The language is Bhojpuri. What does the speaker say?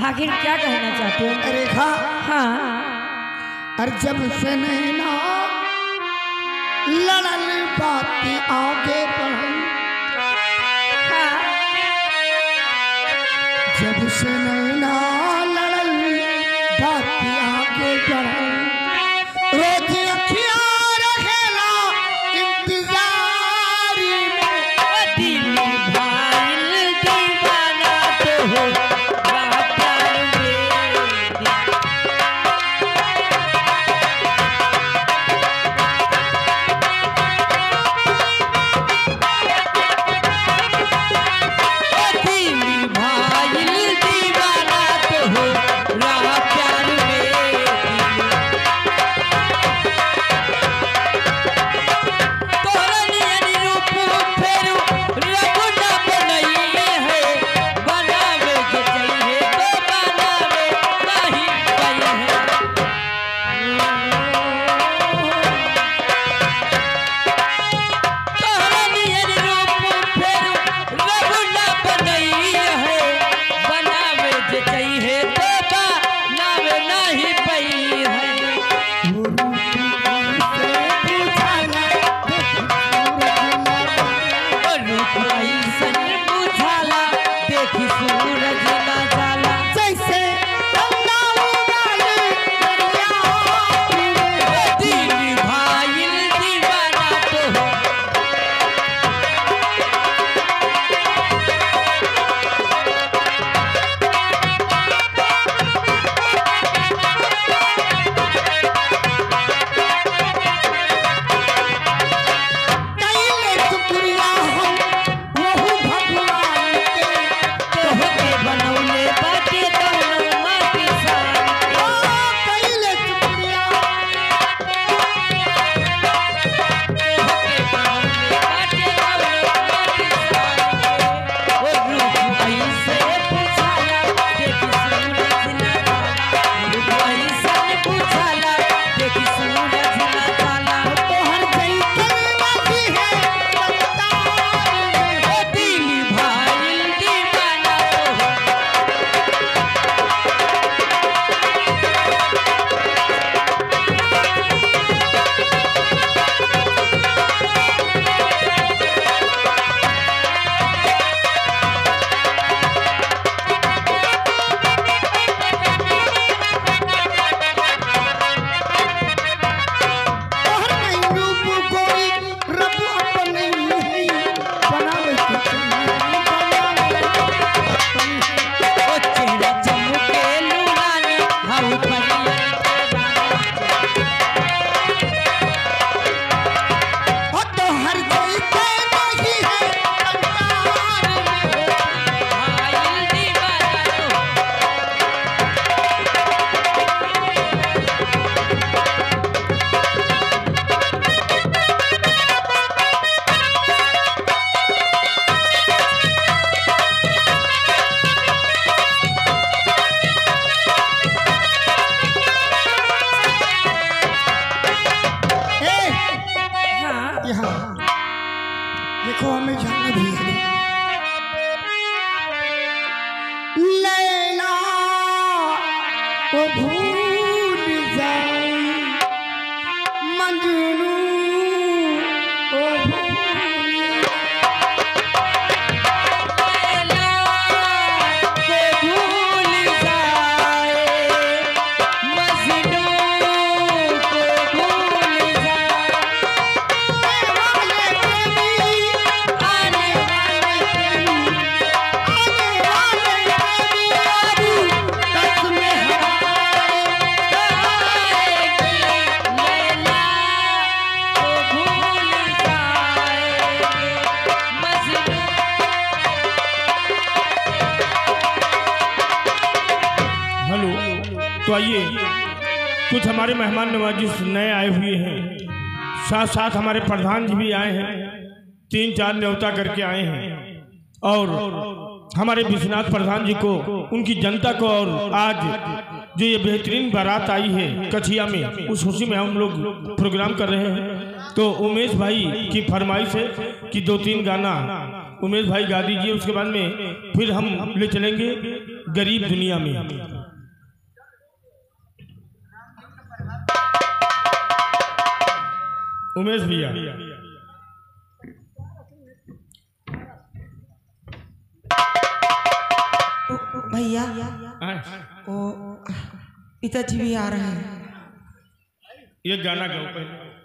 आखिर क्या कहना चाहते हो रेखा? हाँ, और जब से नैना लड़ल बाती आगे बढ़ी, जब से नैना लड़ल बाती आगे बढ़ी, रोज अखियां रखेला इंतजार में। दिल भाईल दीवाना तो हो प्यार में। दिल भाईल दीवाना तो हो प्यार में। तोरा नियन रूप फेरू रब न बनइले है, बनावे के चाहिए तो बनावे नहीं पाई है। तोरा नियन रूप फेरू रब न बनइले है, बनावे के चाहिए तो बनावे नहीं पाई है। वो रूप से पूछाला, रूप ऐसन बुझाला देखी सूरज ना जाला। जैसे गंगा उगाले दरिया में। दिल भाईल दीवाना तो हो। कैले शुक्रिया हम वहु भगवान के, तोहके बनौले बाटे कौनो माटी सान के। कैले शुक्रिया तोहके बनौले बाटे कौनो माटी सान के। ओ रूप ऐसे बुझाला देखी सूरज ना जाला। रूप ऐसन बुझाला देखी सूरज ना जाला। तोहर जैसन बाजी है संसार में। ओ दिल भाईल दीवाना तो हो। तोहर नहीं रूप कोई रब अपने ही बनावे के चाहिए, बनावे के चाहिए। ओ चेहरा चमके लुलानी हाउ परिया ओ तोहर जैसन नहीं है संसार में। भाईल दीवाना तो। ए, हाँ, यहाँ देखो हमें जाना भी है। लैला को भूल जाए, मजनू को भूल लैला को भूल जाए, मजनू को भूल जाए। वाले प्रेमी, आने वाले प्रेमी, आने वाले प्रेमी तक में हमारे आएगी। लैला को भूल जाएंगे, मजनू। हेलो, तो आइए कुछ हमारे मेहमान नवाजी नए आए हुए हैं, साथ साथ हमारे प्रधान जी भी आए हैं, 3-4 न्योता करके आए हैं। और हमारे विश्वनाथ प्रधान जी को, उनकी जनता को, और आज जो ये बेहतरीन बारात आई है कछिया में, उस खुशी में हम लोग प्रोग्राम कर रहे हैं। तो उमेश भाई की फरमाइश है कि 2-3 गाना उमेश भाई गा दीजिए, उसके बाद में फिर हम ले चलेंगे गरीब दुनिया में। उमेश भैया भैया ओ पिताजी भी आ रहे हैं। ये गाना गाओ पहले।